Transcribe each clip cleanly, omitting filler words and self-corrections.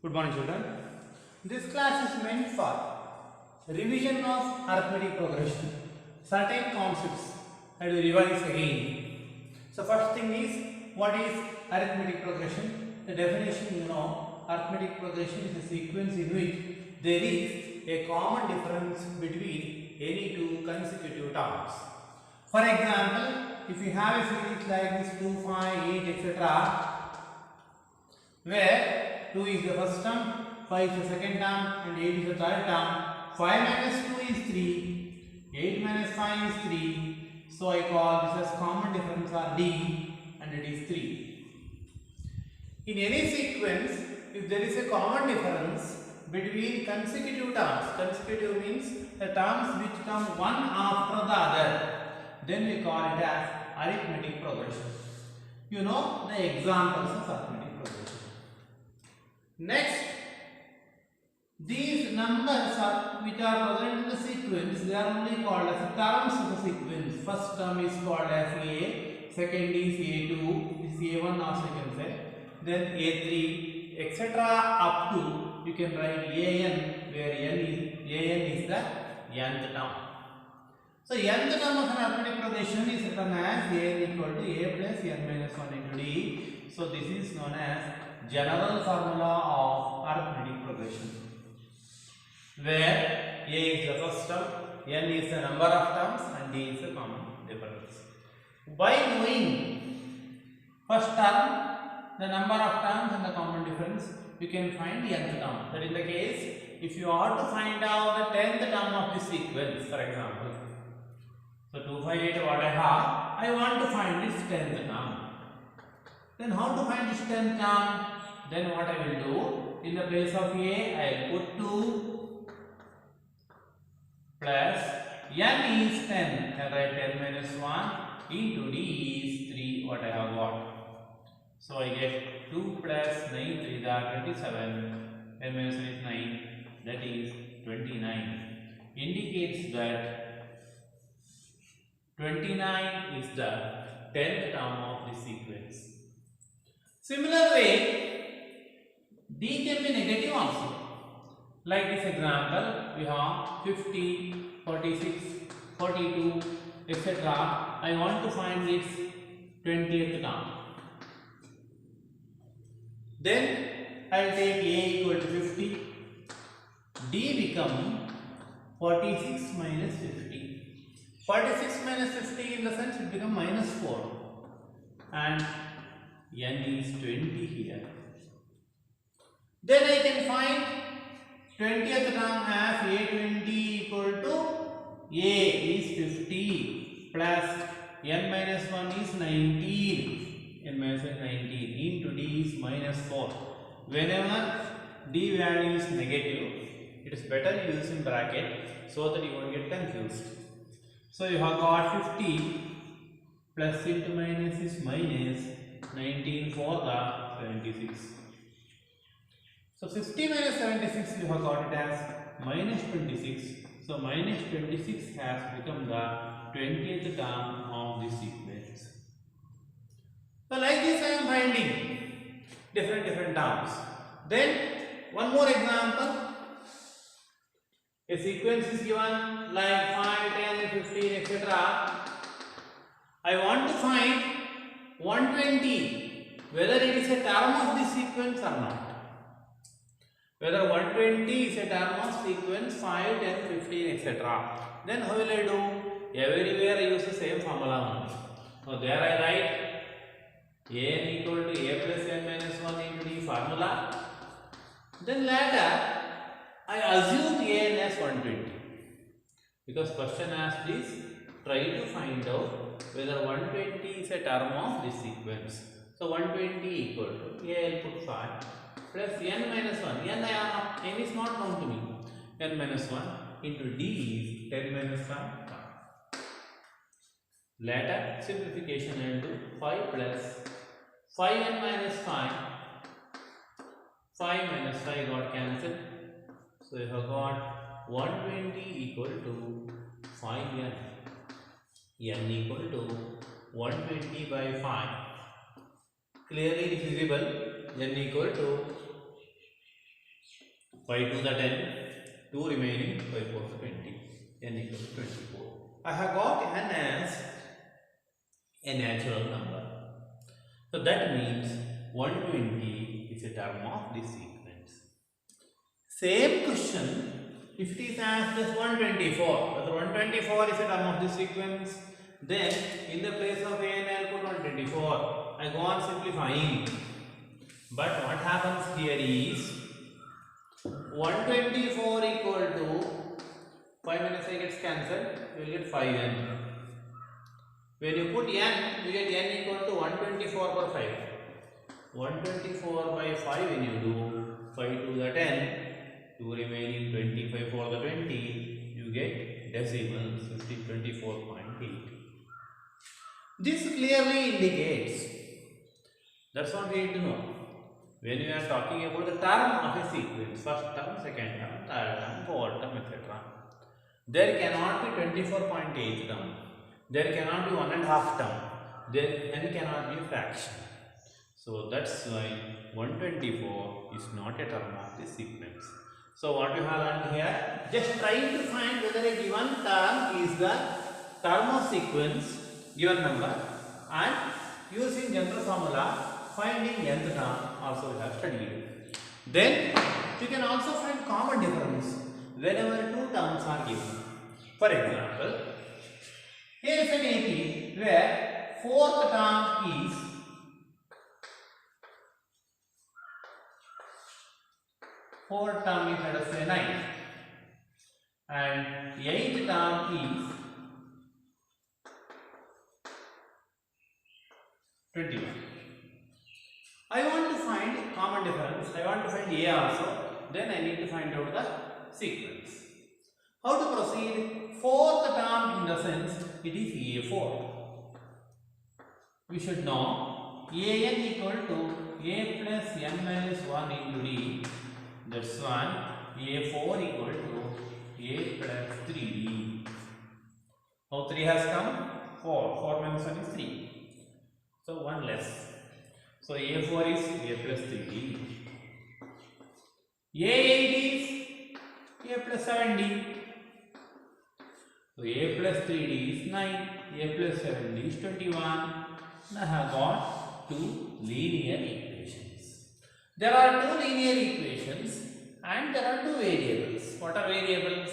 Good morning, children. This class is meant for revision of arithmetic progression. Certain concepts I will revise again. So first thing is, what is arithmetic progression? The definition you know, arithmetic progression is a sequence in which there is a common difference between any two consecutive terms. For example, if you have a series like this 2, 5, 8, etc., where 2 is the first term, 5 is the second term, and 8 is the third term. 5 minus 2 is 3, 8 minus 5 is 3. So I call this as common difference or D, and it is 3. In any sequence, if there is a common difference between consecutive terms, consecutive means the terms which come one after the other, then we call it as arithmetic progression. You know the examples of arithmetic progression. Next, these numbers which are present in the sequence, they are only called as terms of the sequence. First term is called as A, second is A2, this is A1 also you can say, then A3, etc. up to you can write AN, where AN is the nth term. So nth term of an arithmetic progression is written as A equal to A plus n minus 1 into D. So this is known as general formula of arithmetic progression, where A is the first term, n is the number of terms, and D is the common difference. By knowing first term, the number of terms and the common difference, you can find the nth term. That is the case if you are to find out the 10th term of the sequence, for example. So 2, 5, 8 what I have, I want to find this 10th term. Then how to find this 10th term? Then what I will do, in the place of A, I will put 2 plus n is 10, I write 10 minus 1 into D is 3, what I have got. So I get 2 plus 9, 3 are 27, 10 minus 1 is 9, that is 29. Indicates that 29 is the 10th term of this sequence. Similar way, D can be negative also. Like this example, we have 50, 46, 42, etc. I want to find its 20th term. Then I will take A equal to 50. D become 46 minus 50. 46 minus 50 in the sense it become minus 4. And n is 20 here. Then I can find 20th term as A20 equal to A is 50 plus n minus 1 is 19. N minus 1 is 19 into D is minus 4. Whenever D value is negative, it is better use in bracket so that you won't get confused. So you have got 50 plus into minus is minus 19 for the 76. So 50 minus 76 you have got it as minus 26. So minus 26 has become the 20th term of this sequence. So like this I am finding different terms. Then one more example. A sequence is given like 5, 10, 15, etc. I want to find 120, whether it is a term of this sequence or not. Whether 120 is a term of sequence 5, 10, 15, etc. Then how will I do? Everywhere I use the same formula only. So there I write n equal to A plus n minus 1 into D formula. Then later I assume n as 120. Because question asked is, try to find out whether 120 is a term of this sequence. So 120 equal to A, I will put 5 plus n minus 1. N is not known to me. N minus 1 into D is 10 minus 1. Later simplification I will do 5 plus 5n minus 5. 5 minus 5 got cancelled. So you have got 120 equal to 5n. N equal to 120 by 5. Clearly it is visible. N equal to 5 to the 10, 2 remaining, 5 4 to 20, n equals to 24. I have got n as a natural number. So that means 120 is a term of this sequence. Same question, if it is asked as 124, whether 124 is a term of this sequence, then in the place of n I will put 124. I go on simplifying. But what happens here is 124 equal to 5 minus I gets cancelled, you will get 5n. When you put n, you get n equal to 124 by 5. 124 by 5 when you do 5 to the 10, 2 remaining 25 for the 20, you get decimals 24.8. This clearly indicates, that's what we need to know. When we are talking about the term of a sequence, first term, second term, third term, fourth term, etc. There cannot be 24.8 term. There cannot be 1.5 term. There cannot be a fraction. So that's why 124 is not a term of this sequence. So what you have learned here, just trying to find whether a given term is the term of sequence, given number, and using general formula, finding nth term also we have studied. Then you can also find common difference whenever two terms are given. For example, here is an AP where fourth term is let us say 9 and eighth term is 21. I want to find common difference. I want to find A also. Then I need to find out the sequence. How to proceed? Fourth term in the sense it is A4. We should know AN equal to A plus n minus 1 into D. That's one. A4 equal to A plus 3D. How 3 has come? 4. 4 minus 1 is 3. So 1 less. So A4 is A plus 3D. A8 is A plus 7D. So A plus 3D is 9. A plus 7D is 21. Now I have got two linear equations. There are two linear equations and there are two variables. What are variables?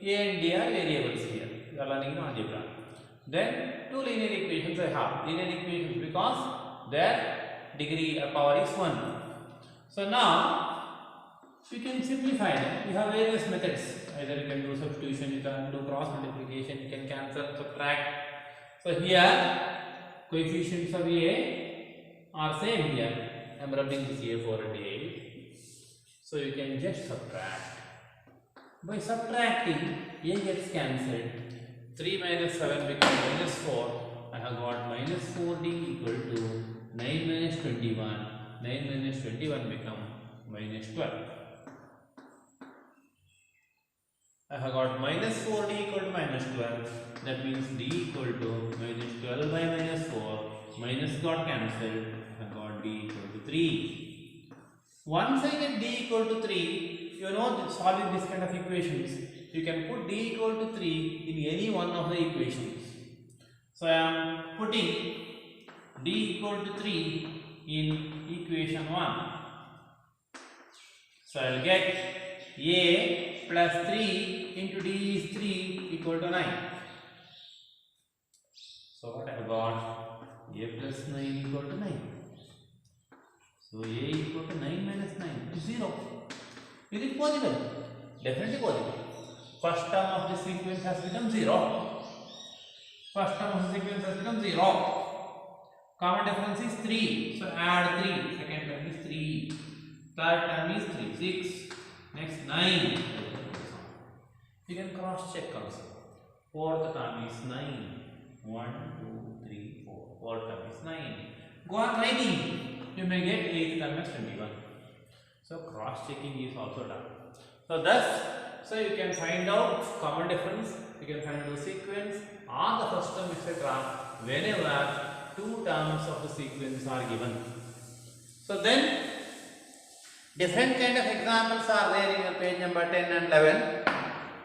A and D are variables here. You are learning in algebra. Then two linear equations I have. Linear equations because their degree or power is 1. So now you can simplify them. You have various methods. Either you can do substitution, you can do cross multiplication, you can cancel, subtract. So here coefficients of A are same here. I am rubbing this A4 and A8. So you can just subtract. By subtracting, A gets cancelled. 3 minus 7 becomes minus 4. I have got minus 4D equal to 9 minus 21. 9 minus 21 become minus 12. I have got minus 4D equal to minus 12. That means D equal to minus 12 by minus 4. Minus got cancelled. I have got D equal to 3. Once I get D equal to 3, you know solving this kind of equations, you can put D equal to 3 in any one of the equations. So I am putting D equal to 3 in equation 1. So I will get A plus 3 into D is 3 equal to 9. So what I have got? A plus 9 equal to 9. So A equal to 9 minus 9 is 0. Is it possible? Definitely possible. First term of this sequence has become 0. First term of the sequence has become 0. Common difference is 3. So add 3. Second term is 3. Third term is 3. 6. Next 9. You can cross check also. Fourth term is 9. 1, 2, 3, 4. Fourth term is 9. Go on writing. You may get 8th term as 21. So cross checking is also done. So thus, so you can find out common difference. You can find out the sequence or the first term, etc. whenever two terms of the sequence are given. So then Different kind of examples are there in your page number 10 and 11.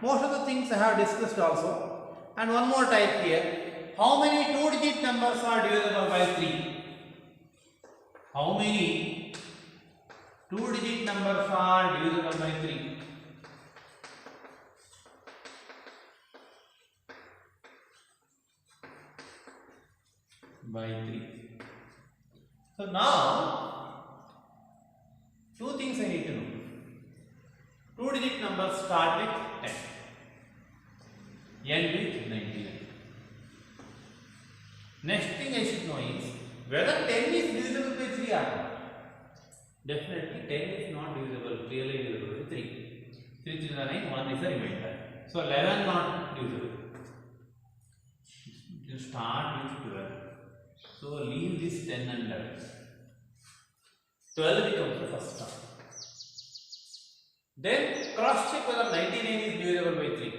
Most of the things I have discussed also. And one more type here. How many 2-digit numbers are divisible by 3? How many 2-digit numbers are divisible by 3? By 3. So now, two things I need to know. 2-digit numbers start with 10, end with 99. Next thing I should know is whether 10 is divisible by 3 or not. Definitely 10 is not divisible, clearly divisible by 3. 3 is 9, 1 is the remainder. So 11 not divisible. You start with 12. So leave this 10 and 11. 12 becomes the first term. Then cross check whether 99 is divisible by 3.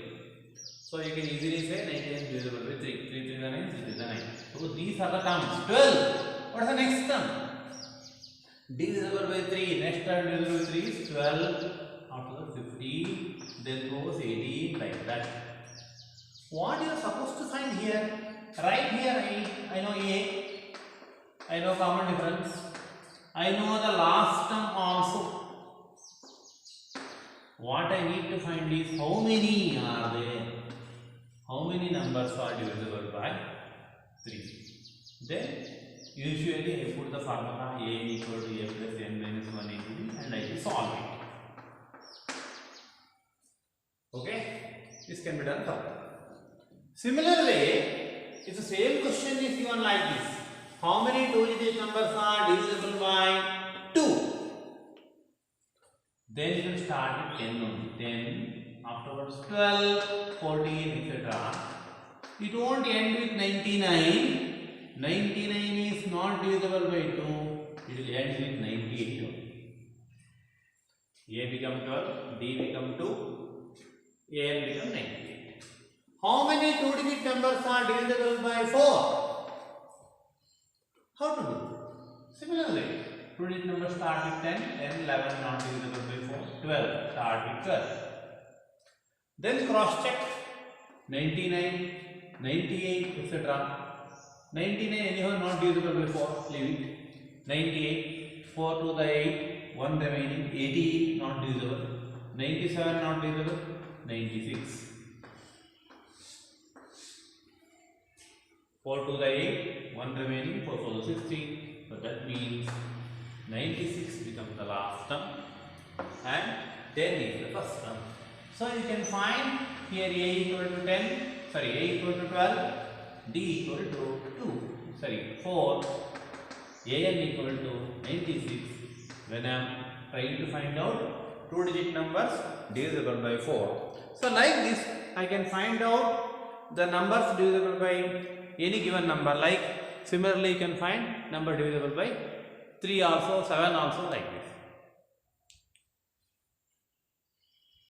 So you can easily say 99 is divisible by 3. 3 is the 9, 3 is the 9. So these are the terms. 12. What is the next term? Divisible by 3. Next term divisible by 3 is 12. After that 15. Then goes 18 like that. What you are supposed to find here? Right here I know A. I know common difference. I know the last term also. What I need to find is how many are there? How many numbers are divisible by 3? Then usually I put the formula A equal to A plus n minus 1 into B and I will solve it. Okay? This can be done further. Similarly, if the same question is given like this, how many 2-digit numbers are divisible by 2? Then you can start with 10 only. 10, afterwards 12, 14, etc. It won't end with 99. 99 is not divisible by 2. It will end with 98 only. A become 12, B become 2, A become 98. How many 2-digit numbers are divisible by 4? How to do? Similarly, 2-digit numbers start with 10, 10, 11 not divisible by 4, 12 start with 12. Then cross check 99, 98, etc. 99 anyhow not divisible by 4, leave it. 98, 4 to the 8, 1 remaining, 80 not divisible, 97 not divisible, 96. 4 to the 8, 1 remaining, 4 to the 16. So that means 96 becomes the last term and 10 is the first term. So you can find here A equal to 10, sorry, A equal to 12, D equal to 4, AN equal to 96 when I am trying to find out 2-digit numbers divisible by 4. So like this I can find out the numbers divisible by any given number. Like similarly you can find number divisible by 3 also, 7 also, like this.